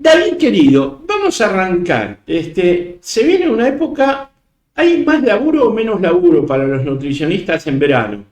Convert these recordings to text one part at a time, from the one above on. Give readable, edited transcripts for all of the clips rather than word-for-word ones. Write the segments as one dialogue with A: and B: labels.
A: David querido, vamos a arrancar. Se viene una época, ¿hay más laburo o menos laburo para los nutricionistas en verano?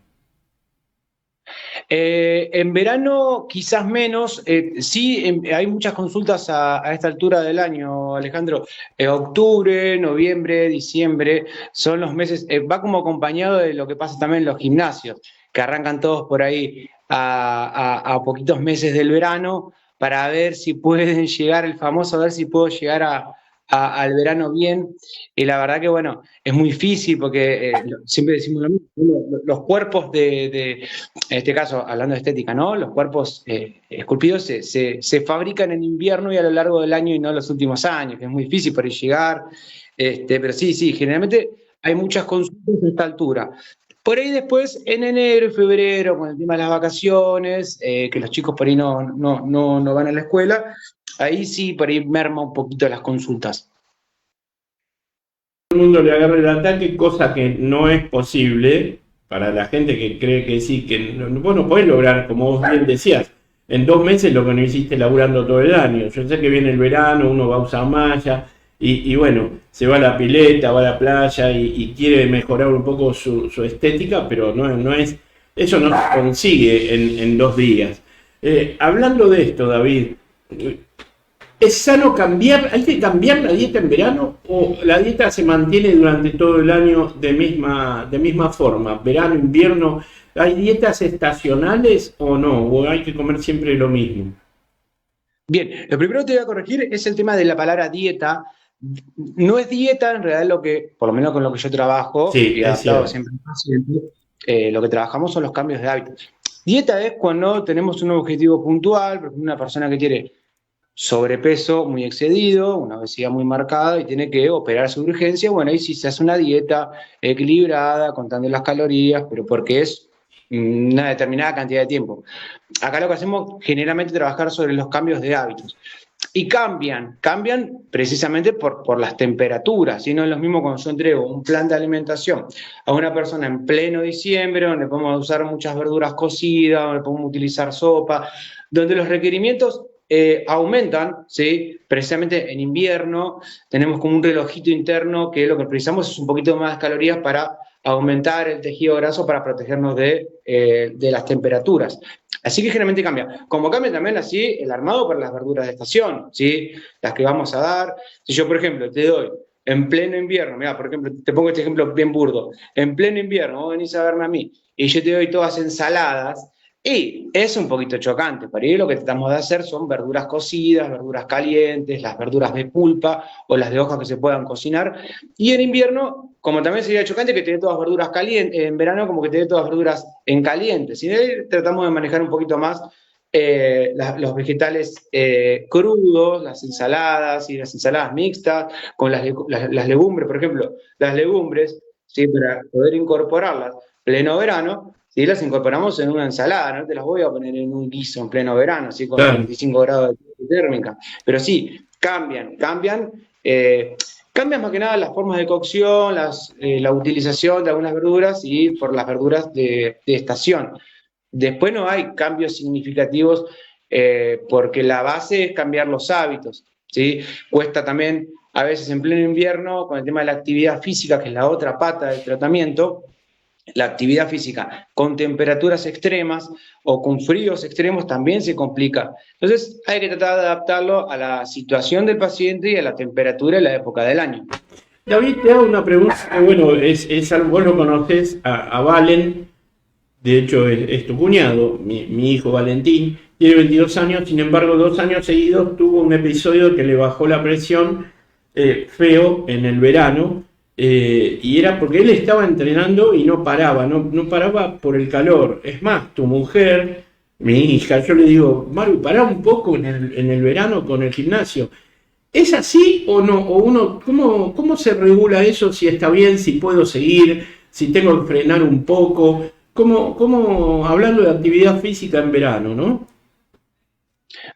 B: En verano quizás menos, sí hay muchas consultas a esta altura del año, Alejandro. Octubre, noviembre, diciembre son los meses, va como acompañado de lo que pasa también en los gimnasios, que arrancan todos por ahí a poquitos meses del verano para ver si pueden llegar, el famoso, a ver si puedo llegar al verano bien. Y la verdad que bueno, es muy difícil porque siempre decimos lo mismo, los cuerpos en este caso, hablando de estética, ¿no? Los cuerpos esculpidos se fabrican en invierno y a lo largo del año y no en los últimos años, que es muy difícil para llegar. Pero sí, sí, generalmente hay muchas consultas a esta altura. Por ahí después, en enero y febrero, con el tema de las vacaciones, que los chicos por ahí no van a la escuela, ahí sí, por ahí merma un poquito las consultas.
A: El mundo le agarra el ataque, cosa que no es posible para la gente que cree que sí, que vos no podés lograr, como vos bien decías, en 2 meses lo que no hiciste laburando todo el año. Yo sé que viene el verano, uno va a usar malla y bueno, se va a la pileta, va a la playa y quiere mejorar un poco su estética, pero no es, eso no se consigue en 2 días. Hablando de esto, David, ¿es sano cambiar? ¿Hay que cambiar la dieta en verano o la dieta se mantiene durante todo el año de misma forma? Verano, invierno, ¿hay dietas estacionales o no? ¿O hay que comer siempre lo mismo?
B: Bien, lo primero que te voy a corregir es el tema de la palabra dieta. No es dieta en realidad lo que, por lo menos con lo que yo trabajo
A: Sí,
B: y
A: es
B: adaptado
A: cierto.
B: siempre al paciente, lo que trabajamos son los cambios de hábitos. Dieta es cuando tenemos un objetivo puntual, por ejemplo, una persona que tiene sobrepeso muy excedido, una obesidad muy marcada y tiene que operar su urgencia, bueno, ahí sí se hace una dieta equilibrada, contando las calorías, pero porque es una determinada cantidad de tiempo. Acá lo que hacemos generalmente es trabajar sobre los cambios de hábitos. Y cambian precisamente por las temperaturas, y no es lo mismo cuando yo entrego un plan de alimentación a una persona en pleno diciembre, donde podemos usar muchas verduras cocidas, donde podemos utilizar sopa, donde los requerimientos aumentan, ¿sí? Precisamente en invierno tenemos como un relojito interno que lo que precisamos es un poquito más de calorías para aumentar el tejido graso para protegernos de las temperaturas. Así que generalmente cambia. Como cambia también así el armado para las verduras de estación, ¿sí? Las que vamos a dar. Si yo, por ejemplo, te doy en pleno invierno, mira, por ejemplo, te pongo este ejemplo bien burdo, en pleno invierno, vos venís a verme a mí y yo te doy todas ensaladas, y es un poquito chocante. Para ahí lo que tratamos de hacer son verduras cocidas, verduras calientes, las verduras de pulpa o las de hojas que se puedan cocinar. Y en invierno, como también sería chocante que te dé todas verduras calientes, en verano como que te dé todas verduras en caliente. Si ahí tratamos de manejar un poquito más los vegetales crudos, las ensaladas y las ensaladas mixtas, con las legumbres, por ejemplo, las legumbres, ¿sí? Para poder incorporarlas pleno verano, si las incorporamos en una ensalada, no te las voy a poner en un guiso en pleno verano, así con
A: Claro.
B: 35 grados de térmica. Pero sí, cambian más que nada las formas de cocción, la utilización de algunas verduras y por las verduras de estación. Después no hay cambios significativos porque la base es cambiar los hábitos, ¿sí? Cuesta también a veces en pleno invierno con el tema de la actividad física, que es la otra pata del tratamiento, la actividad física con temperaturas extremas o con fríos extremos también se complica. Entonces hay que tratar de adaptarlo a la situación del paciente y a la temperatura y la época del año.
A: David, te hago una pregunta que, bueno, vos lo conocés a Valen, de hecho es tu cuñado, mi hijo Valentín, tiene 22 años, sin embargo 2 años seguidos tuvo un episodio que le bajó la presión feo en el verano, y era porque él estaba entrenando y no paraba, no paraba por el calor. Es más, tu mujer, mi hija, yo le digo, Maru, pará un poco en el verano con el gimnasio. ¿Es así o no? ¿O uno, cómo se regula eso? Si está bien, si puedo seguir, si tengo que frenar un poco. Hablando de actividad física en verano, ¿no?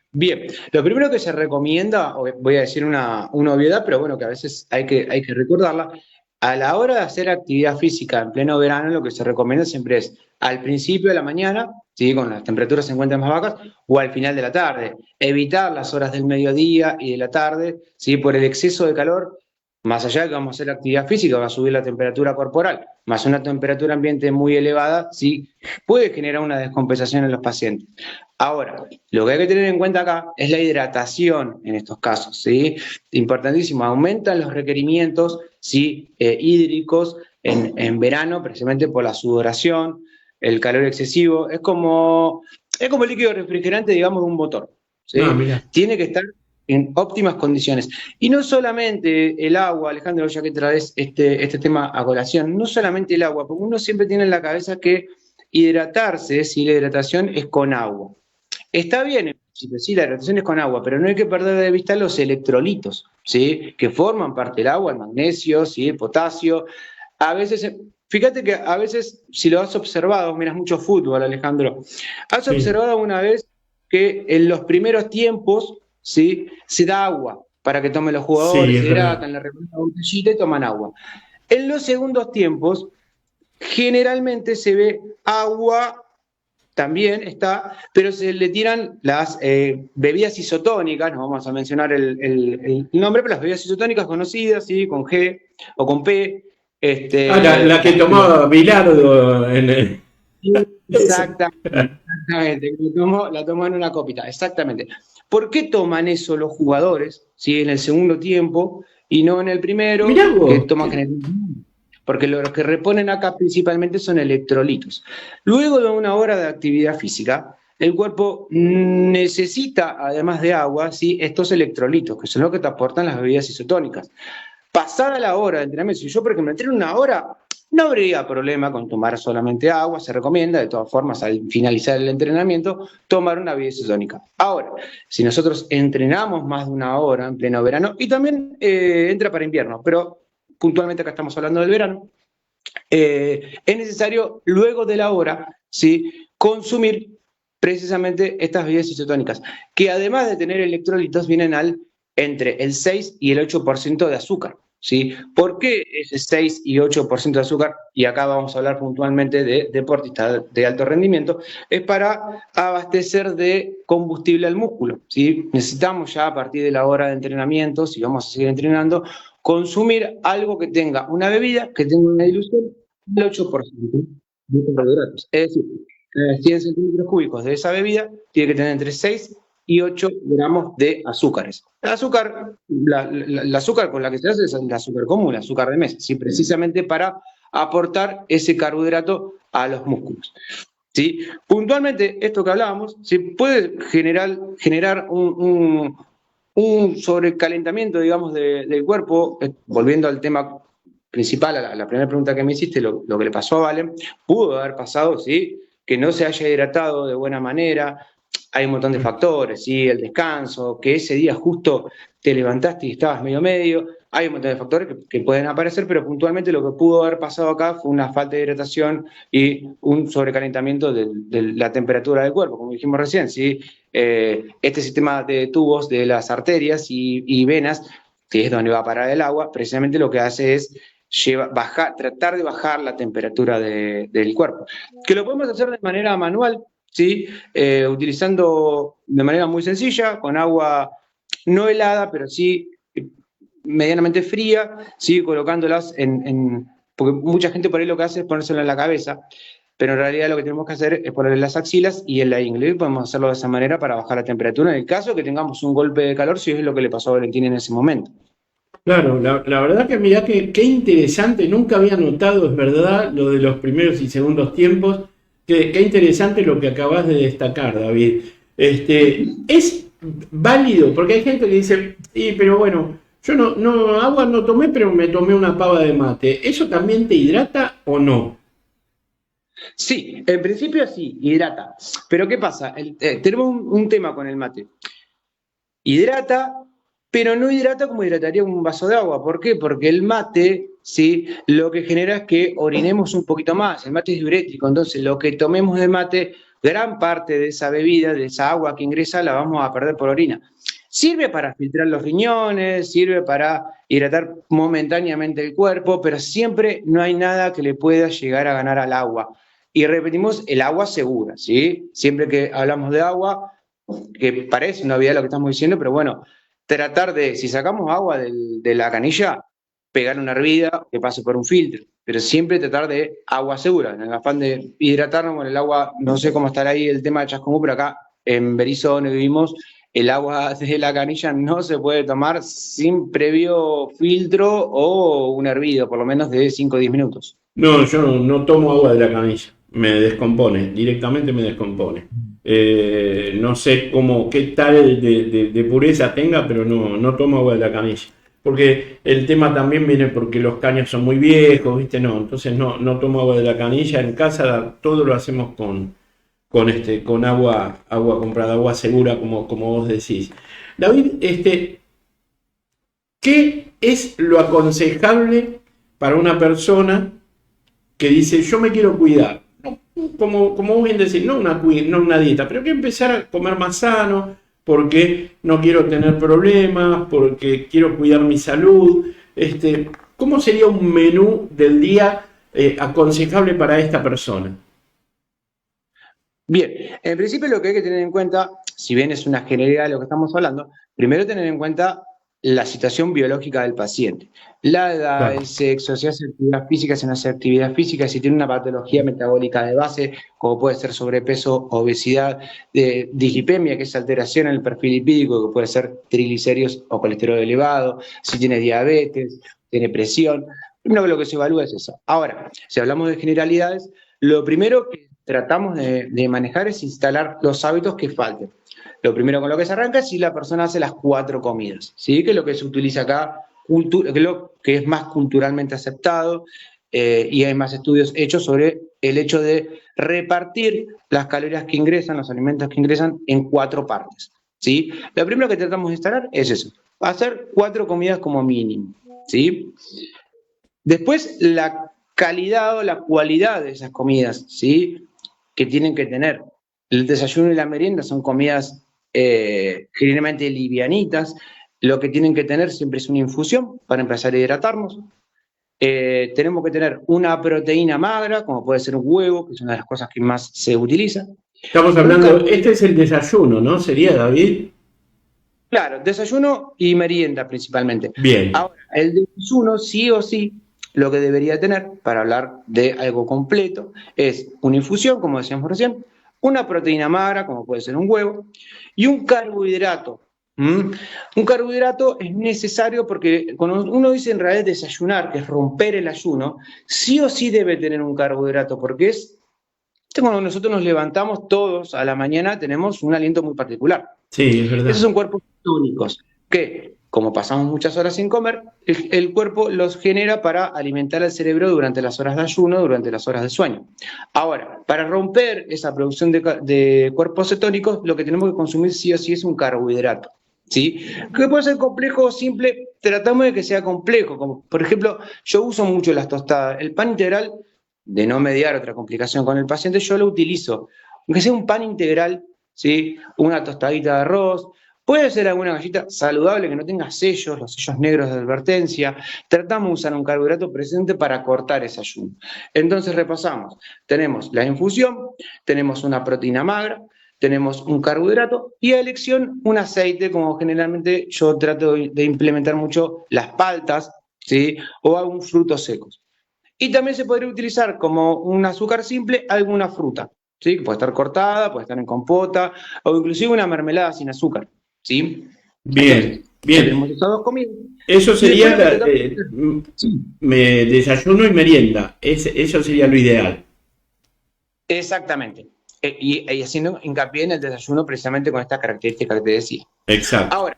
B: Bien, lo primero que se recomienda, voy a decir una obviedad, pero bueno, que a veces hay que recordarla, A la hora de hacer actividad física en pleno verano, lo que se recomienda siempre es al principio de la mañana, ¿sí? Con las temperaturas se encuentran más bajas, o al final de la tarde. Evitar las horas del mediodía y de la tarde, ¿sí? Por el exceso de calor, más allá de que vamos a hacer actividad física, va a subir la temperatura corporal, más una temperatura ambiente muy elevada, ¿sí? Puede generar una descompensación en los pacientes. Ahora, lo que hay que tener en cuenta acá es la hidratación en estos casos, ¿sí? Importantísimo, aumentan los requerimientos, ¿sí? Hídricos en verano, precisamente por la sudoración, el calor excesivo. Es como el líquido refrigerante, digamos, de un motor, ¿sí?
A: Ah, mira.
B: Tiene que estar en óptimas condiciones. Y no solamente el agua, Alejandro, ya que traes este tema a colación, no solamente el agua, porque uno siempre tiene en la cabeza que hidratarse, si la hidratación es con agua. Está bien, en principio, sí, la hidratación es con agua, pero no hay que perder de vista los electrolitos, ¿sí? Que forman parte del agua, el magnesio, ¿sí? El potasio. A veces, fíjate que a veces, si lo has observado, miras mucho fútbol, Alejandro, has
A: Sí,
B: observado una vez que en los primeros tiempos, ¿sí? Se da agua para que tomen los
A: sí,
B: jugadores,
A: es
B: se
A: verdad.
B: hidratan, le reponen la botellita y toman agua. En los segundos tiempos, generalmente se ve agua también está, pero se le tiran las bebidas isotónicas, no vamos a mencionar el nombre, pero las bebidas isotónicas conocidas, ¿sí? Con G o con P,
A: Ah, la que
B: los
A: tomaba Bilardo en el... Esa.
B: exactamente, exactamente. La tomo en una copita, exactamente. ¿Por qué toman eso los jugadores, ¿sí? En el segundo tiempo y no en el primero,
A: Mirá
B: que
A: vos,
B: toman generalmente? Porque lo que reponen acá principalmente son electrolitos. Luego de una hora de actividad física, el cuerpo necesita, además de agua, ¿sí? Estos electrolitos, que son los que te aportan las bebidas isotónicas. Pasada la hora de entrenamiento, si yo, por ejemplo, entreno una hora, no habría problema con tomar solamente agua, se recomienda, de todas formas, al finalizar el entrenamiento, tomar una bebida isotónica. Ahora, si nosotros entrenamos más de una hora en pleno verano, y también entra para invierno, pero puntualmente acá estamos hablando del verano, es necesario luego de la hora, ¿sí? Consumir precisamente estas bebidas isotónicas, que además de tener electrolitos vienen entre el 6 y el 8% de azúcar. ¿Sí? ¿Por qué ese 6 y 8% de azúcar? Y acá vamos a hablar puntualmente de deportistas de alto rendimiento, es para abastecer de combustible al músculo. ¿Sí? Necesitamos ya a partir de la hora de entrenamiento, si vamos a seguir entrenando, consumir algo que tenga una bebida, que tenga una dilución del 8% de carbohidratos. Es decir, 100 centímetros cúbicos de esa bebida tiene que tener entre 6 y 8 gramos de azúcares. El azúcar, el azúcar con la que se hace es el azúcar común, el azúcar de mesa, ¿sí? Precisamente para aportar ese carbohidrato a los músculos. ¿Sí? Puntualmente, esto que hablábamos, ¿sí? Puede generar un sobrecalentamiento, digamos, del cuerpo, volviendo al tema principal, a la primera pregunta que me hiciste, lo que le pasó a Valen, pudo haber pasado, ¿sí? Que no se haya hidratado de buena manera, hay un montón de factores, ¿sí? El descanso, que ese día justo te levantaste y estabas medio medio, hay un montón de factores que pueden aparecer, pero puntualmente lo que pudo haber pasado acá fue una falta de hidratación y un sobrecalentamiento de la temperatura del cuerpo, como dijimos recién, ¿sí? Este sistema de tubos de las arterias y venas, que es donde va a parar el agua, precisamente lo que hace es tratar de bajar la temperatura del cuerpo. Que lo podemos hacer de manera manual, ¿sí? Utilizando de manera muy sencilla, con agua no helada, pero sí medianamente fría, ¿sí? Colocándolas porque mucha gente por ahí lo que hace es ponérselo en la cabeza, pero en realidad lo que tenemos que hacer es ponerle en las axilas y en la ingle. Podemos hacerlo de esa manera para bajar la temperatura en el caso que tengamos un golpe de calor, si es lo que le pasó a Valentín en ese momento.
A: Claro, la verdad que mirá que qué interesante, nunca había notado, es verdad, lo de los primeros y segundos tiempos, qué interesante lo que acabas de destacar, David. Es válido, porque hay gente que dice, pero bueno, yo agua no tomé, pero me tomé una pava de mate. ¿Eso también te hidrata o no?
B: Sí, en principio sí, hidrata. Pero ¿qué pasa? Tenemos un tema con el mate. Hidrata, pero no hidrata como hidrataría un vaso de agua. ¿Por qué? Porque el mate, ¿sí? Lo que genera es que orinemos un poquito más. El mate es diurético, entonces lo que tomemos de mate, gran parte de esa bebida, de esa agua que ingresa, la vamos a perder por orina. Sirve para filtrar los riñones, sirve para hidratar momentáneamente el cuerpo, pero siempre no hay nada que le pueda llegar a ganar al agua. Y repetimos, el agua segura, ¿sí? Siempre que hablamos de agua, que parece una obviedad lo que estamos diciendo, pero bueno, tratar de, si sacamos agua de la canilla, pegar una hervida que pase por un filtro, pero siempre tratar de agua segura, en el afán de hidratarnos con el agua, no sé cómo estará ahí el tema de Chascomú, pero acá en Berizo, donde vivimos, el agua de la canilla no se puede tomar sin previo filtro o un hervido, por lo menos de 5 o 10 minutos.
A: No, yo no tomo agua de la canilla, me descompone, directamente me descompone. No sé qué tal de pureza tenga, pero no tomo agua de la canilla. Porque el tema también viene porque los caños son muy viejos, ¿viste? No, entonces no tomo agua de la canilla. En casa todo lo hacemos con agua comprada, agua segura, como vos decís. David, ¿qué es lo aconsejable para una persona que dice, yo me quiero cuidar? Como vos bien decís, no una dieta, pero que empezar a comer más sano, porque no quiero tener problemas, porque quiero cuidar mi salud. ¿Cómo sería un menú del día aconsejable para esta persona?
B: Bien, en principio lo que hay que tener en cuenta, si bien es una generalidad de lo que estamos hablando, primero tener en cuenta la situación biológica del paciente. La edad,
A: Claro.
B: el sexo, si hace actividad física, si no hace actividad física, si tiene una patología metabólica de base, como puede ser sobrepeso, obesidad, dislipemia, que es alteración en el perfil lipídico, que puede ser triglicéridos o colesterol elevado, si tiene diabetes, tiene presión. Primero que lo que se evalúa es eso. Ahora, si hablamos de generalidades, lo primero que tratamos de manejar es instalar los hábitos que falten. Lo primero con lo que se arranca es si la persona hace las 4 comidas, ¿sí? Que es lo que se utiliza acá, que es más culturalmente aceptado, y hay más estudios hechos sobre el hecho de repartir las calorías que ingresan, los alimentos que ingresan, en 4 partes, ¿sí? Lo primero que tratamos de instalar es eso, hacer 4 comidas como mínimo, ¿sí? Después, la calidad o la cualidad de esas comidas, ¿sí? Que tienen que tener. El desayuno y la merienda son comidas generalmente livianitas. Lo que tienen que tener siempre es una infusión para empezar a hidratarnos. Tenemos que tener una proteína magra, como puede ser un huevo, que es una de las cosas que más se utiliza.
A: Estamos hablando, este es el desayuno, ¿no? ¿Sería, David?
B: Claro, desayuno y merienda principalmente.
A: Bien.
B: Ahora, el desayuno sí o sí, lo que debería tener, para hablar de algo completo, es una infusión, como decíamos recién, una proteína magra, como puede ser un huevo, y un carbohidrato. ¿Mm? Un carbohidrato es necesario porque cuando uno dice en realidad desayunar, que es romper el ayuno, sí o sí debe tener un carbohidrato, porque cuando nosotros nos levantamos todos a la mañana, tenemos un aliento muy particular.
A: Sí, es
B: Esos
A: verdad.
B: son cuerpos tónicos que, como pasamos muchas horas sin comer, el cuerpo los genera para alimentar al cerebro durante las horas de ayuno, durante las horas de sueño. Ahora, para romper esa producción de cuerpos cetónicos, lo que tenemos que consumir sí o sí es un carbohidrato. ¿Sí? Que puede ser complejo o simple, tratamos de que sea complejo. Como, por ejemplo, yo uso mucho las tostadas. El pan integral, de no mediar otra complicación con el paciente, yo lo utilizo. Aunque sea un pan integral, ¿sí? Una tostadita de arroz, puede ser alguna gallita saludable que no tenga sellos, los sellos negros de advertencia. Tratamos de usar un carbohidrato presente para cortar ese ayuno. Entonces repasamos, tenemos la infusión, tenemos una proteína magra, tenemos un carbohidrato y a elección un aceite, como generalmente yo trato de implementar mucho las paltas, ¿sí? O algunos frutos secos. Y también se podría utilizar como un azúcar simple alguna fruta, ¿sí? Que puede estar cortada, puede estar en compota, o inclusive una mermelada sin azúcar, ¿sí? Entonces,
A: Bien,
B: ya tenemos
A: bien.
B: esas 2 comidas.
A: Eso
B: Y después
A: sería
B: lo que tratamos de hacer, sí,
A: desayuno y merienda. Eso sería lo ideal.
B: exactamente. Y haciendo hincapié en el desayuno precisamente con estas características que te decía.
A: Exacto.
B: Ahora,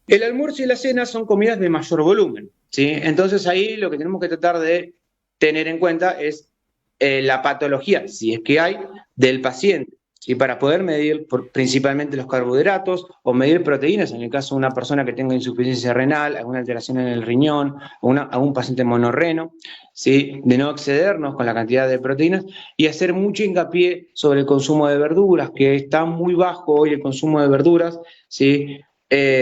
B: el almuerzo y la cena son comidas de mayor volumen, ¿sí? Entonces ahí lo que tenemos que tratar de tener en cuenta es la patología, si es que hay, del paciente, ¿sí? Para poder medir principalmente los carbohidratos o medir proteínas, en el caso de una persona que tenga insuficiencia renal, alguna alteración en el riñón, o a un paciente monorreno, ¿sí? De no excedernos con la cantidad de proteínas y hacer mucho hincapié sobre el consumo de verduras, que está muy bajo hoy el consumo de verduras, ¿sí?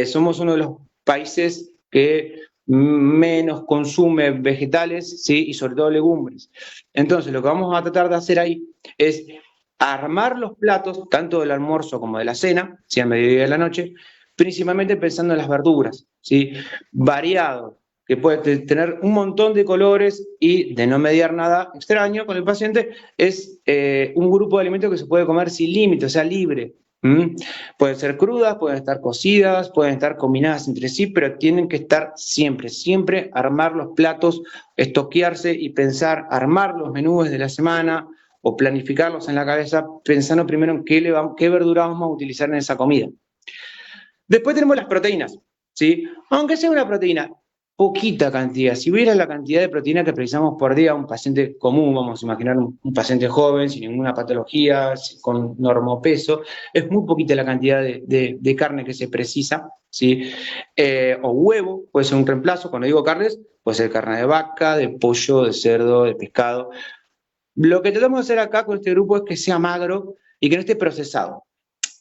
B: somos uno de los países que menos consume vegetales, ¿sí? Y sobre todo legumbres. Entonces, lo que vamos a tratar de hacer ahí es armar los platos, tanto del almuerzo como de la cena, si al mediodía y a la noche, principalmente pensando en las verduras, ¿sí? Variado, que puede tener un montón de colores y de no mediar nada extraño con el paciente, es un grupo de alimentos que se puede comer sin límite, o sea, libre. ¿Mm? Pueden ser crudas, pueden estar cocidas, pueden estar combinadas entre sí, pero tienen que estar siempre, siempre armar los platos, estoquearse y pensar, armar los menús de la semana o planificarlos en la cabeza, pensando primero en qué verdura vamos a utilizar en esa comida. Después tenemos las proteínas, ¿sí? Aunque sea una proteína, poquita cantidad. Si hubiera la cantidad de proteína que precisamos por día, un paciente común, vamos a imaginar un paciente joven, sin ninguna patología, con normopeso, es muy poquita la cantidad de carne que se precisa, ¿sí? O huevo, puede ser un reemplazo. Cuando digo carnes, puede ser carne de vaca, de pollo, de cerdo, de pescado. Lo que tratamos de hacer acá con este grupo es que sea magro y que no esté procesado.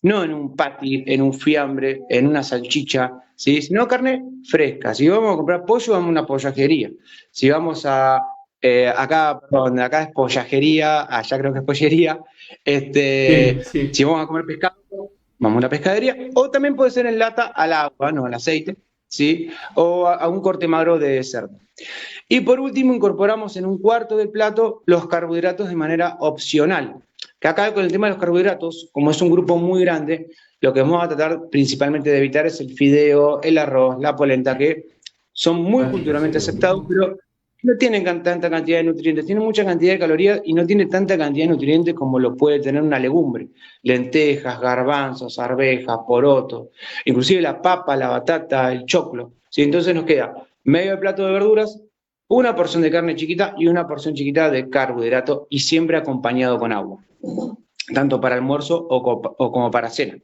B: No en un patty, en un fiambre, en una salchicha, ¿sí? Sino carne fresca. Si vamos a comprar pollo, vamos a una pollajería. Si vamos acá es pollajería, allá creo que es pollería,
A: Sí, sí.
B: si vamos a comer pescado, vamos a una pescadería, o también puede ser en lata al agua, no al aceite, ¿sí? O a un corte magro de cerdo. Y por último, incorporamos en un cuarto del plato los carbohidratos de manera opcional. Que acá con el tema de los carbohidratos, como es un grupo muy grande, lo que vamos a tratar principalmente de evitar es el fideo, el arroz, la polenta, que son muy
A: Básica,
B: culturalmente
A: seguro.
B: aceptados, pero no tienen tanta cantidad de nutrientes, tienen mucha cantidad de calorías y no tienen tanta cantidad de nutrientes como lo puede tener una legumbre. Lentejas, garbanzos, arvejas, porotos, inclusive la papa, la batata, el choclo. ¿Sí? Entonces nos queda medio plato de verduras, una porción de carne chiquita y una porción chiquita de carbohidrato y siempre acompañado con agua, tanto para almuerzo o como para cena.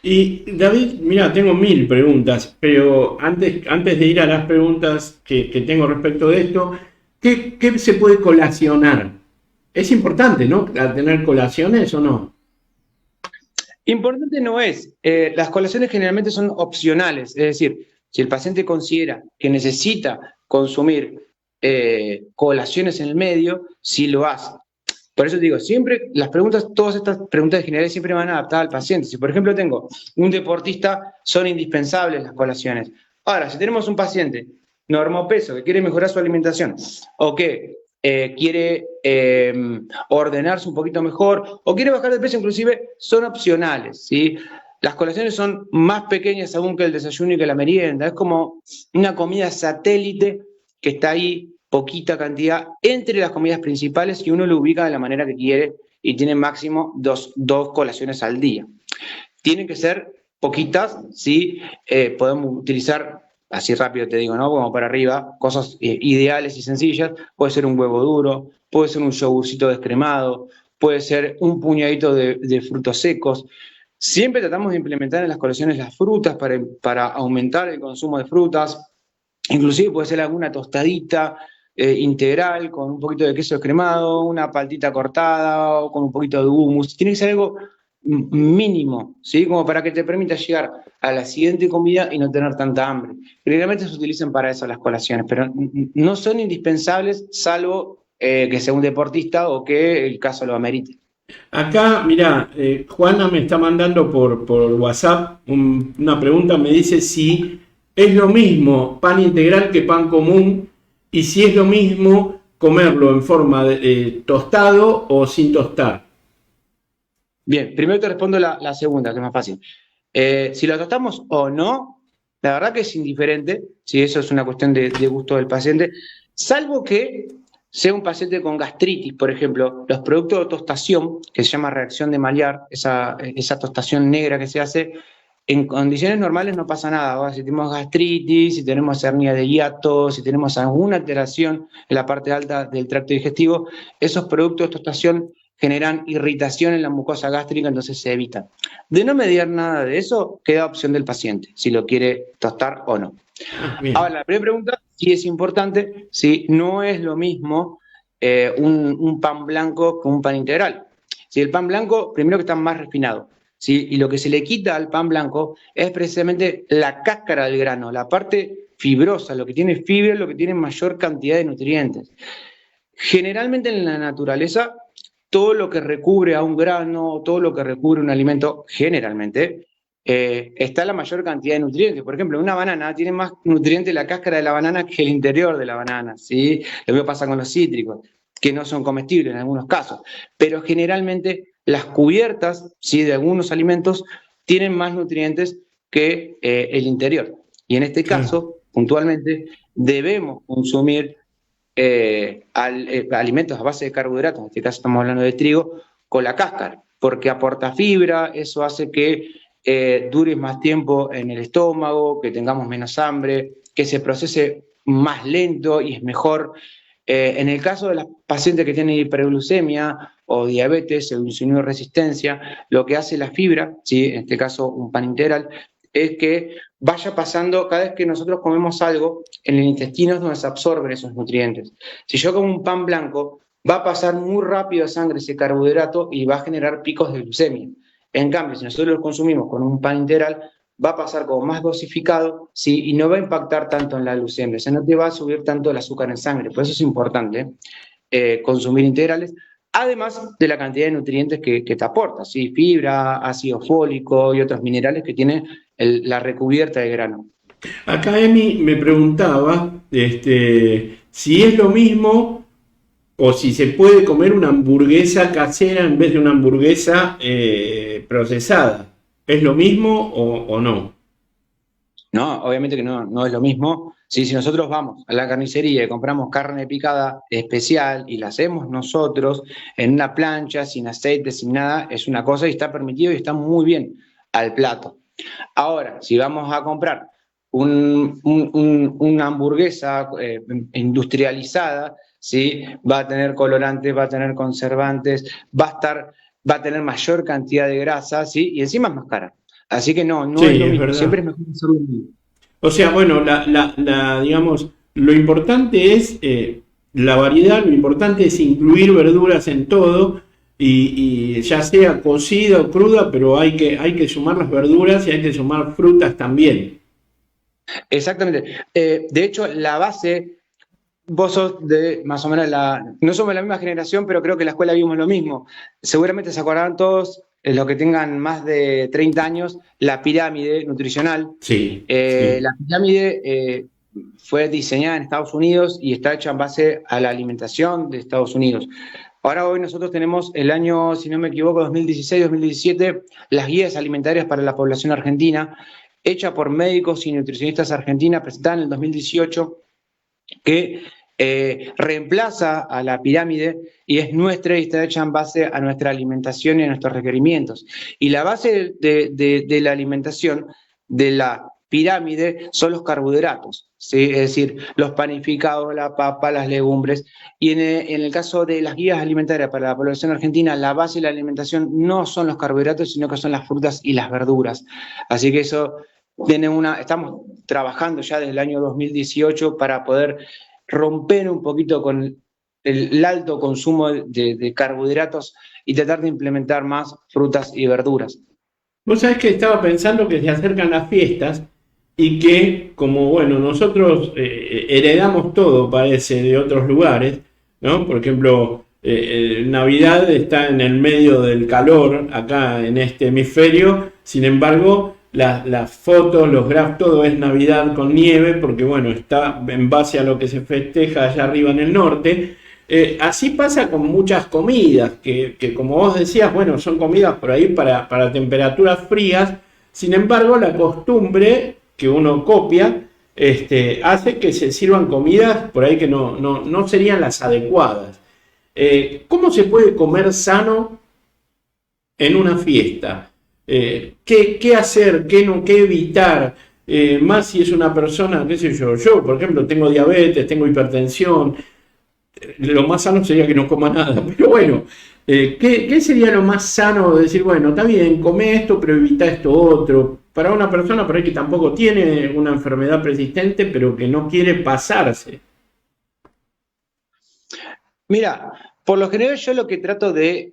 A: Y David, mira, tengo mil preguntas, pero antes de ir a las preguntas que tengo respecto de esto, ¿qué se puede colacionar? Es importante, ¿no? ¿A tener colaciones o no?
B: Importante no es, las colaciones generalmente son opcionales, es decir, si el paciente considera que necesita consumir colaciones en el medio, sí lo hace. Por eso digo, siempre las preguntas, todas estas preguntas generales siempre van adaptadas al paciente. Si por ejemplo tengo un deportista, son indispensables las colaciones. Ahora, si tenemos un paciente normopeso que quiere mejorar su alimentación o que quiere ordenarse un poquito mejor o quiere bajar de peso inclusive, son opcionales, ¿sí? Las colaciones son más pequeñas aún que el desayuno y que la merienda. Es como una comida satélite que está ahí, poquita cantidad, entre las comidas principales y uno lo ubica de la manera que quiere y tiene máximo dos colaciones al día. Tienen que ser poquitas, ¿sí? Podemos utilizar, así rápido te digo, ¿no? Como para arriba, cosas ideales y sencillas. Puede ser un huevo duro, puede ser un yogurcito descremado, puede ser un puñadito de frutos secos. Siempre tratamos de implementar en las colaciones las frutas para aumentar el consumo de frutas. Inclusive puede ser alguna tostadita integral con un poquito de queso descremado, una paltita cortada o con un poquito de hummus. Tiene que ser algo mínimo, ¿sí? Como para que te permita llegar a la siguiente comida y no tener tanta hambre. Generalmente se utilizan para eso las colaciones, pero no son indispensables salvo que sea un deportista o que el caso lo amerite.
A: Acá, mira, Juana me está mandando por WhatsApp una pregunta, me dice si es lo mismo pan integral que pan común y si es lo mismo comerlo en forma de tostado o sin tostar.
B: Bien, primero te respondo la segunda, que es más fácil. Si lo tostamos o no, la verdad que es indiferente, si eso es una cuestión de gusto del paciente, salvo que sea un paciente con gastritis, por ejemplo, los productos de tostación, que se llama reacción de Maillard, esa tostación negra que se hace, en condiciones normales no pasa nada. Ahora, si tenemos gastritis, si tenemos hernia de hiato, si tenemos alguna alteración en la parte alta del tracto digestivo, esos productos de tostación generan irritación en la mucosa gástrica, entonces se evitan. De no mediar nada de eso, queda opción del paciente, si lo quiere tostar o no.
A: Ah,
B: Ahora,
A: bien.
B: la primera pregunta, sí es importante, si no es lo mismo un pan blanco que un pan integral. Si el pan blanco, primero que está más refinado. ¿sí? Y lo que se le quita al pan blanco es precisamente la cáscara del grano, la parte fibrosa, lo que tiene fibra, lo que tiene mayor cantidad de nutrientes. Generalmente en la naturaleza, todo lo que recubre a un grano, todo lo que recubre un alimento, generalmente, está la mayor cantidad de nutrientes. Por ejemplo, una banana tiene más nutrientes la cáscara de la banana que el interior de la banana, ¿sí? Lo mismo pasa con los cítricos, que no son comestibles en algunos casos. Pero generalmente las cubiertas, ¿sí?, de algunos alimentos tienen más nutrientes que el interior. Y en este
A: Claro.
B: caso, puntualmente, debemos consumir alimentos a base de carbohidratos, en este caso estamos hablando de trigo, con la cáscara, porque aporta fibra, eso hace que dure más tiempo en el estómago, que tengamos menos hambre, que se procese más lento y es mejor. En el caso de las pacientes que tienen hiperglucemia o diabetes o insulinoresistencia, lo que hace la fibra, ¿sí?, en este caso un pan integral, es que vaya pasando, cada vez que nosotros comemos algo, en el intestino es donde se absorben esos nutrientes. Si yo como un pan blanco, va a pasar muy rápido a sangre ese carbohidrato y va a generar picos de glucemia. En cambio, si nosotros lo consumimos con un pan integral, va a pasar como más dosificado, ¿sí?, y no va a impactar tanto en la glucemia, o sea, no te va a subir tanto el azúcar en sangre. Por eso es importante consumir integrales, además de la cantidad de nutrientes que te aporta, ¿sí?, fibra, ácido fólico y otros minerales que tiene la recubierta de grano.
A: Acá Emi me preguntaba si es lo mismo o si se puede comer una hamburguesa casera en vez de una hamburguesa procesada. ¿Es lo mismo o no?
B: No, obviamente que no, no es lo mismo. Sí, si nosotros vamos a la carnicería y compramos carne picada especial y la hacemos nosotros en una plancha, sin aceite, sin nada, es una cosa y está permitido y está muy bien al plato. Ahora, si vamos a comprar una hamburguesa industrializada, ¿sí?, va a tener colorantes, va a tener conservantes, va a tener mayor cantidad de grasa, ¿sí?, y encima es más cara. Así que no, no es
A: Sí,
B: lo
A: es
B: mismo. Siempre
A: verdad.
B: es mejor hacerlo bien.
A: O sea, bueno, digamos, lo importante es la variedad, lo importante es incluir verduras en todo y ya sea cocida o cruda, pero hay que sumar las verduras y hay que sumar frutas también.
B: Exactamente. De hecho, la base, vos sos de más o menos no somos de la misma generación, pero creo que en la escuela vimos lo mismo. Seguramente se acordarán todos, los que tengan más de 30 años, la pirámide nutricional.
A: Sí, sí.
B: La pirámide fue diseñada en Estados Unidos y está hecha en base a la alimentación de Estados Unidos. Ahora hoy nosotros tenemos el año, si no me equivoco, 2016-2017, las guías alimentarias para la población argentina, hecha por médicos y nutricionistas argentinas, presentada en el 2018, que reemplaza a la pirámide y es nuestra y está hecha en base a nuestra alimentación y a nuestros requerimientos. Y la base de la alimentación de la pirámide son los carbohidratos, ¿sí?, es decir, los panificados, la papa, las legumbres. Y en el caso de las guías alimentarias para la población argentina, la base de la alimentación no son los carbohidratos, sino que son las frutas y las verduras. Así que eso estamos trabajando ya desde el año 2018 para poder romper un poquito con el alto consumo de carbohidratos y tratar de implementar más frutas y verduras.
A: Vos sabés que estaba pensando que se acercan las fiestas y que, como bueno, nosotros heredamos todo, parece, de otros lugares, ¿no? Por ejemplo, Navidad está en el medio del calor acá en este hemisferio, sin embargo, las fotos, los grafos, todo es Navidad con nieve, porque bueno, está en base a lo que se festeja allá arriba en el norte. Así pasa con muchas comidas, que como vos decías, bueno, son comidas por ahí para temperaturas frías, sin embargo la costumbre que uno copia hace que se sirvan comidas por ahí que no serían las adecuadas. ¿Cómo se puede comer sano en una fiesta? ¿Qué hacer? ¿Qué no? ¿Qué evitar? Más si es una persona, qué sé yo, por ejemplo, tengo diabetes, tengo hipertensión, lo más sano sería que no coma nada, pero bueno, ¿qué sería lo más sano de decir, bueno, está bien, come esto, pero evita esto otro? Para una persona por ahí que tampoco tiene una enfermedad persistente, pero que no quiere pasarse.
B: Mira, por lo general yo lo que trato de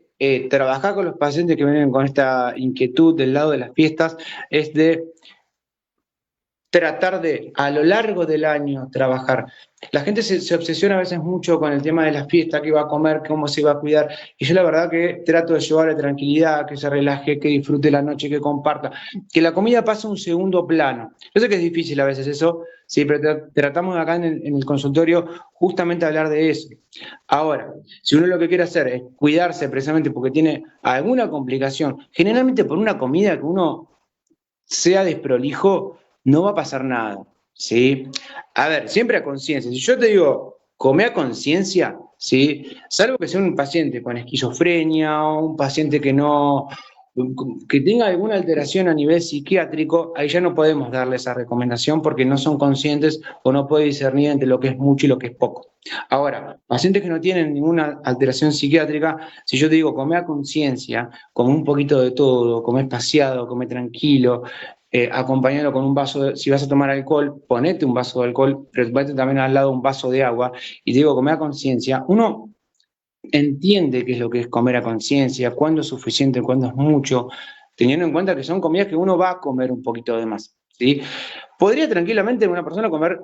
B: trabajar con los pacientes que vienen con esta inquietud del lado de las fiestas es de tratar de, a lo largo del año, trabajar. La gente se obsesiona a veces mucho con el tema de las fiestas, qué va a comer, cómo se va a cuidar, y yo la verdad que trato de llevarle tranquilidad, que se relaje, que disfrute la noche, que comparta, que la comida pase a un segundo plano. Yo sé que es difícil a veces eso, sí, pero tratamos acá en el consultorio justamente hablar de eso. Ahora, si uno lo que quiere hacer es cuidarse precisamente porque tiene alguna complicación, generalmente por una comida que uno sea desprolijo, no va a pasar nada, ¿sí? A ver, siempre a conciencia. Si yo te digo, come a conciencia, ¿sí? Salvo que sea un paciente con esquizofrenia o un paciente que tenga alguna alteración a nivel psiquiátrico, ahí ya no podemos darle esa recomendación porque no son conscientes o no puede discernir entre lo que es mucho y lo que es poco. Ahora, pacientes que no tienen ninguna alteración psiquiátrica, si yo te digo, come a conciencia, come un poquito de todo, come espaciado, come tranquilo, acompañarlo con un vaso, si vas a tomar alcohol, ponete un vaso de alcohol, pero ponete también al lado un vaso de agua, y te digo, comer a conciencia, uno entiende qué es lo que es comer a conciencia, cuándo es suficiente, cuándo es mucho, teniendo en cuenta que son comidas que uno va a comer un poquito de más, ¿sí? Podría tranquilamente una persona comer,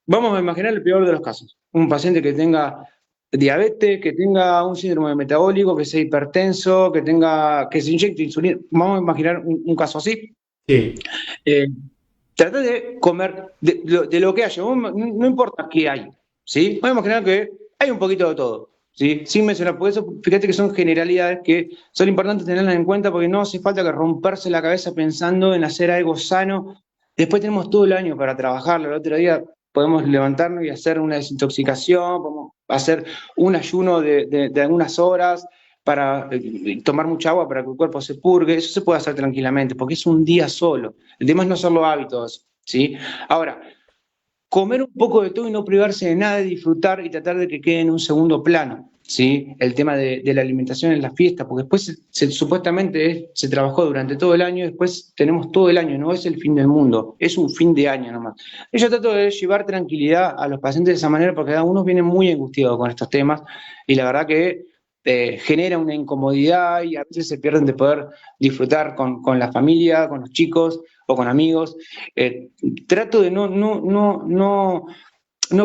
B: vamos a imaginar el peor de los casos, un paciente que tenga diabetes, que tenga un síndrome metabólico, que sea hipertenso, que se inyecte insulina, vamos a imaginar un caso así.
A: Sí.
B: Eh, Trata de comer de lo que haya, no importa qué hay, ¿sí? Vamos a imaginar que hay un poquito de todo, ¿sí? Sin mencionar, por eso fíjate que son generalidades que son importantes tenerlas en cuenta porque no hace falta que romperse la cabeza pensando en hacer algo sano. Después tenemos todo el año para trabajarlo. El otro día podemos levantarnos y hacer una desintoxicación, podemos hacer un ayuno de algunas horas para tomar mucha agua para que el cuerpo se purgue. Eso se puede hacer tranquilamente porque es un día solo. El tema es no hacer los hábitos, ¿sí? Ahora, comer un poco de todo y no privarse de nada, de disfrutar y tratar de que quede en un segundo plano, ¿sí? El tema de la alimentación en las fiestas, porque después supuestamente se trabajó durante todo el año, después tenemos todo el año, no es el fin del mundo, es un fin de año nomás. Y yo trato de llevar tranquilidad a los pacientes de esa manera porque algunos vienen muy angustiados con estos temas y la verdad que genera una incomodidad y a veces se pierden de poder disfrutar con la familia, con los chicos o con amigos. Eh, Trato de no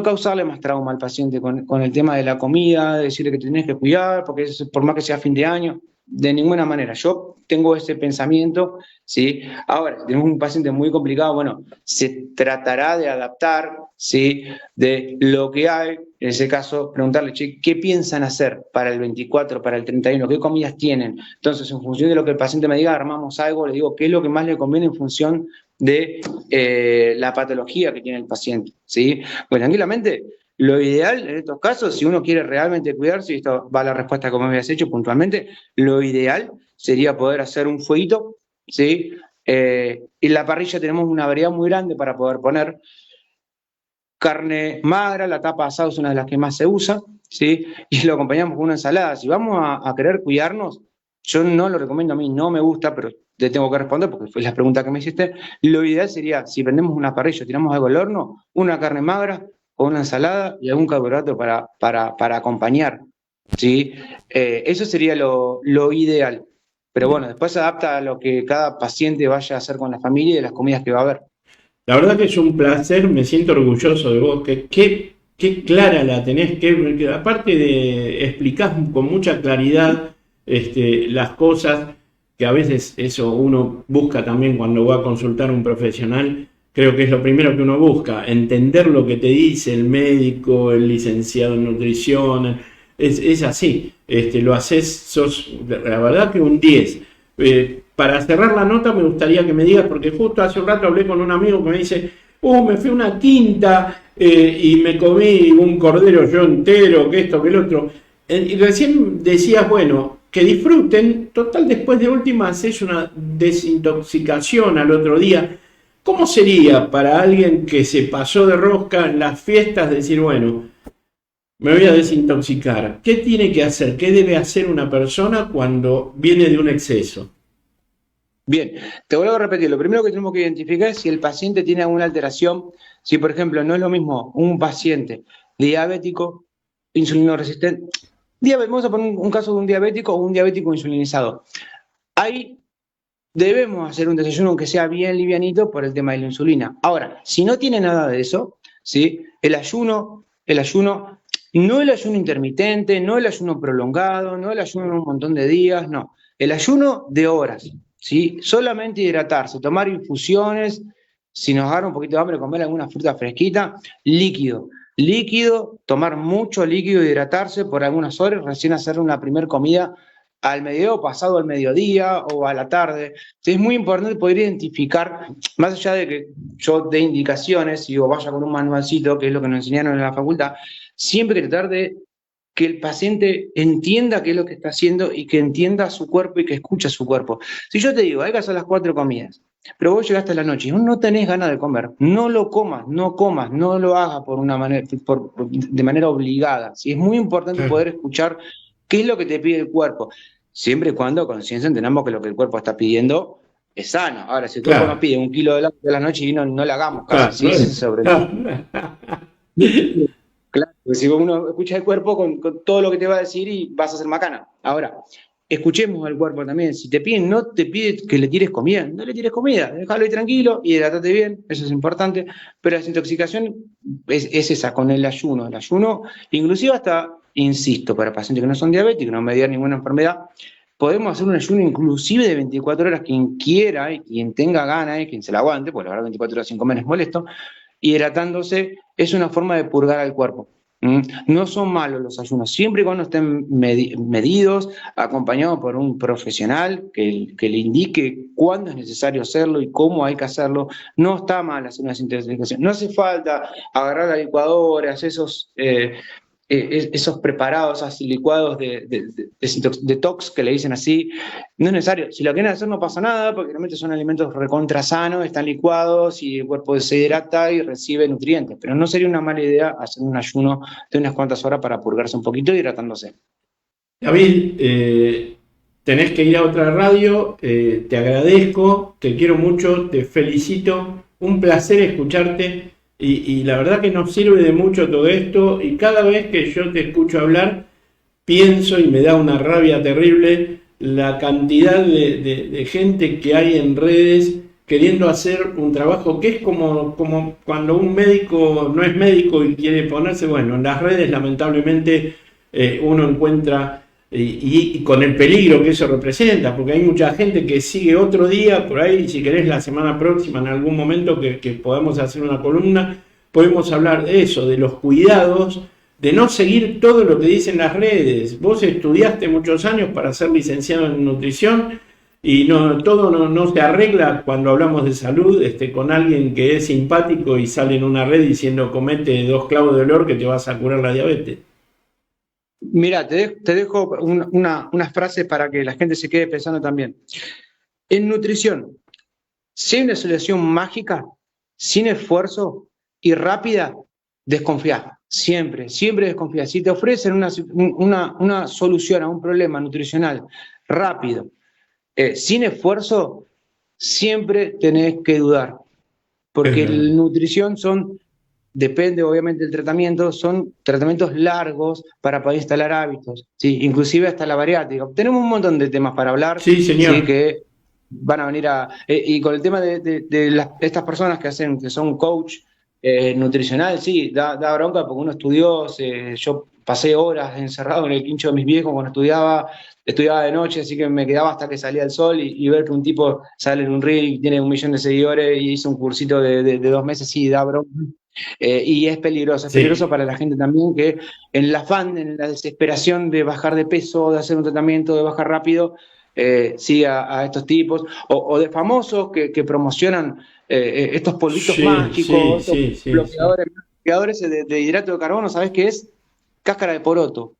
B: causarle más trauma al paciente con el tema de la comida, de decirle que tenés que cuidar, porque por más que sea fin de año, de ninguna manera. Yo tengo ese pensamiento, ¿sí? Ahora, si tenemos un paciente muy complicado, bueno, se tratará de adaptar, ¿sí? De lo que hay, en ese caso, preguntarle, che, ¿qué piensan hacer para el 24, para el 31? ¿Qué comidas tienen? Entonces, en función de lo que el paciente me diga, armamos algo, le digo qué es lo que más le conviene en función de la patología que tiene el paciente, ¿sí? Pues tranquilamente, lo ideal en estos casos, si uno quiere realmente cuidarse, y esto va a la respuesta como me habías hecho puntualmente, lo ideal sería poder hacer un fueguito, ¿sí? En la parrilla tenemos una variedad muy grande para poder poner carne magra, la tapa asada es una de las que más se usa, ¿sí? Y lo acompañamos con una ensalada. Si vamos a querer cuidarnos, yo no lo recomiendo a mí, no me gusta, pero te tengo que responder porque fue la pregunta que me hiciste. Lo ideal sería, si prendemos una parrilla, tiramos algo al horno, una carne magra con una ensalada y algún carbohidrato para acompañar, ¿sí? Eso sería lo ideal. Pero bueno, después se adapta a lo que cada paciente vaya a hacer con la familia y de las comidas que va a haber.
A: La verdad que es un placer, me siento orgulloso de vos, qué clara la tenés, que aparte de explicar con mucha claridad las cosas, que a veces eso uno busca también cuando va a consultar a un profesional, creo que es lo primero que uno busca, entender lo que te dice el médico, el licenciado en nutrición, es así, lo haces, sos la verdad que un 10. Para cerrar la nota me gustaría que me digas, porque justo hace un rato hablé con un amigo que me dice, me fui a una quinta y me comí un cordero yo entero, que esto, que el otro. Y recién decías, bueno, que disfruten, total después de última haces una desintoxicación al otro día. ¿Cómo sería para alguien que se pasó de rosca en las fiestas decir, bueno, me voy a desintoxicar? ¿Qué tiene que hacer? ¿Qué debe hacer una persona cuando viene de un exceso?
B: Bien, te vuelvo a repetir, lo primero que tenemos que identificar es si el paciente tiene alguna alteración, si por ejemplo no es lo mismo un paciente diabético, insulino resistente, Vamos a poner un caso de un diabético o un diabético insulinizado. Ahí debemos hacer un desayuno que sea bien livianito por el tema de la insulina. Ahora, si no tiene nada de eso, ¿sí? El ayuno, no el ayuno intermitente, no el ayuno prolongado, no el ayuno en un montón de días, no. El ayuno de horas, ¿sí? Solamente hidratarse, tomar infusiones, si nos agarra un poquito de hambre, comer alguna fruta fresquita, líquido. Líquido, tomar mucho líquido, hidratarse por algunas horas, recién hacer una primera comida al mediodía o pasado al mediodía o a la tarde. Es muy importante poder identificar, más allá de que yo dé indicaciones y o vaya con un manualcito, que es lo que nos enseñaron en la facultad, siempre tratar de que el paciente entienda qué es lo que está haciendo y que entienda su cuerpo y que escuche su cuerpo. Si yo te digo, hay que hacer las 4 comidas, pero vos llegaste a la noche y no tenés ganas de comer, no lo comas, no lo hagas por una manera, de manera obligada. ¿Sí? Es muy importante poder escuchar qué es lo que te pide el cuerpo, siempre y cuando con conciencia entendamos que lo que el cuerpo está pidiendo es sano. Ahora, si el cuerpo nos pide 1 kilo de helado de la noche y no le hagamos caso, ¿sí? Sobre Claro, porque si uno escucha el cuerpo con todo lo que te va a decir y vas a hacer macana. Ahora, escuchemos al cuerpo también. Si te piden, no te pide que le tires comida, no le tires comida, déjalo ahí tranquilo y hidratate bien, eso es importante. Pero la desintoxicación es esa, con el ayuno. El ayuno, inclusive hasta, insisto, para pacientes que no son diabéticos, no median ninguna enfermedad, podemos hacer un ayuno inclusive de 24 horas, quien quiera y quien tenga ganas y quien se la aguante, porque la verdad 24 horas sin comer es molesto, hidratándose es una forma de purgar al cuerpo. No son malos los ayunos, siempre y cuando estén medidos, acompañados por un profesional que le indique cuándo es necesario hacerlo y cómo hay que hacerlo. No está mal hacer una desintoxicación. No hace falta agarrar la licuadora, esos preparados, esos licuados de detox que le dicen así, no es necesario. Si lo quieren hacer no pasa nada, porque realmente son alimentos recontra sanos, están licuados y el cuerpo se hidrata y recibe nutrientes, pero no sería una mala idea hacer un ayuno de unas cuantas horas para purgarse un poquito hidratándose.
A: David, tenés que ir a otra radio, te agradezco, te quiero mucho, te felicito, un placer escucharte. Y la verdad que nos sirve de mucho todo esto, y cada vez que yo te escucho hablar, pienso y me da una rabia terrible la cantidad de gente que hay en redes queriendo hacer un trabajo que es como cuando un médico no es médico y quiere ponerse, bueno, en las redes lamentablemente uno encuentra, y con el peligro que eso representa, porque hay mucha gente que sigue otro día por ahí. Si querés, la semana próxima, en algún momento que podamos hacer una columna, podemos hablar de eso, de los cuidados, de no seguir todo lo que dicen las redes. Vos estudiaste muchos años para ser licenciado en nutrición y todo no se arregla cuando hablamos de salud con alguien que es simpático y sale en una red diciendo comete 2 clavos de olor que te vas a curar la diabetes.
B: Mira, te dejo una frase para que la gente se quede pensando también. En nutrición, si hay una solución mágica, sin esfuerzo y rápida, desconfía. Siempre desconfía. Si te ofrecen una solución a un problema nutricional rápido, sin esfuerzo, siempre tenés que dudar. Porque la nutrición depende obviamente del tratamiento, son tratamientos largos para poder instalar hábitos, ¿sí? Inclusive hasta la bariátrica. Tenemos un montón de temas para hablar,
A: sí, señor.
B: ¿sí? Que van a venir y con el tema de estas personas que son coach nutricional, sí, da bronca porque uno estudió, yo pasé horas encerrado en el quincho de mis viejos cuando estudiaba de noche, así que me quedaba hasta que salía el sol y ver que un tipo sale en un reel y tiene 1 millón de seguidores y hizo un cursito de 2 meses, sí, da bronca. Y es peligroso para la gente también, que en el afán, en la desesperación de bajar de peso, de hacer un tratamiento, de bajar rápido, siga a estos tipos, o de famosos que promocionan estos polvitos mágicos, bloqueadores de hidrato de carbono. ¿Sabes qué es? Cáscara de poroto.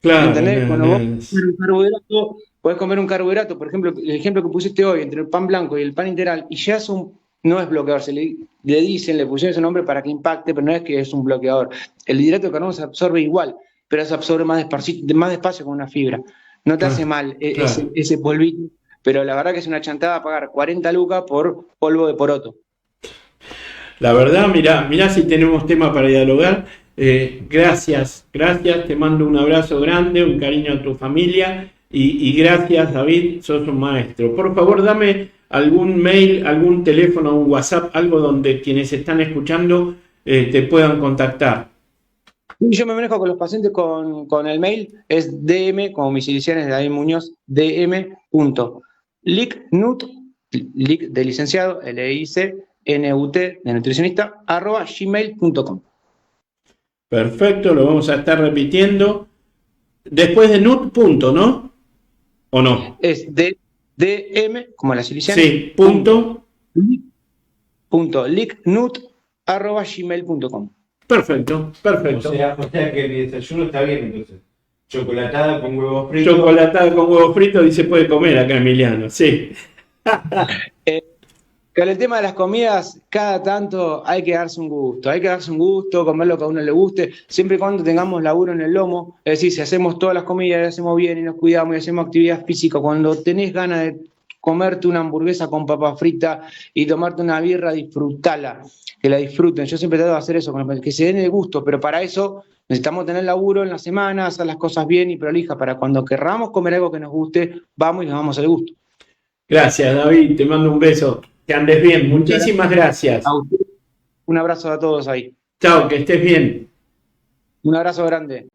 A: Claro.
B: ¿Entendés? Cuando vos comer un carbohidrato, podés comer un carbohidrato, por ejemplo, el ejemplo que pusiste hoy, entre el pan blanco y el pan integral, y ya no es bloqueador, le pusieron ese nombre para que impacte, pero no es que es un bloqueador. El hidrato de carbono se absorbe igual, pero se absorbe más despacio con una fibra. No te hace mal ese polvito, pero la verdad que es una chantada pagar 40 lucas por polvo de poroto.
A: La verdad, mirá si tenemos tema para dialogar. Gracias, te mando un abrazo grande, un cariño a tu familia y gracias, David, sos un maestro. Por favor, dame algún mail, algún teléfono, un WhatsApp, algo donde quienes están escuchando te puedan contactar.
B: Yo me manejo con los pacientes con el mail, es dm, como mis iniciales de David Muñoz, dm.licnut, lic de licenciado, LIC-NUT de nutricionista, @gmail.com.
A: Perfecto, lo vamos a estar repitiendo. Después de nut, punto, ¿no? ¿O no?
B: Es dm, como las iniciales.
A: Sí, punto.
B: licnut@gmail.com.
A: Perfecto.
C: O sea que el desayuno está bien, entonces. Chocolatada con huevos fritos.
A: Chocolatada con huevos fritos y se puede comer acá, Emiliano, sí.
B: Con el tema de las comidas, cada tanto hay que darse un gusto, comer lo que a uno le guste, siempre y cuando tengamos laburo en el lomo. Es decir, si hacemos todas las comidas y hacemos bien y nos cuidamos y hacemos actividad física, cuando tenés ganas de comerte una hamburguesa con papa frita y tomarte una birra, disfrutala, que la disfruten. Yo siempre trato de hacer eso, que se den el gusto, pero para eso necesitamos tener laburo en la semana, hacer las cosas bien y prolijas, para cuando querramos comer algo que nos guste, vamos y nos damos el gusto.
A: Gracias, David, te mando un beso. Que andes bien, muchísimas gracias.
B: Un abrazo a todos ahí.
A: Chao, que estés bien.
B: Un abrazo grande.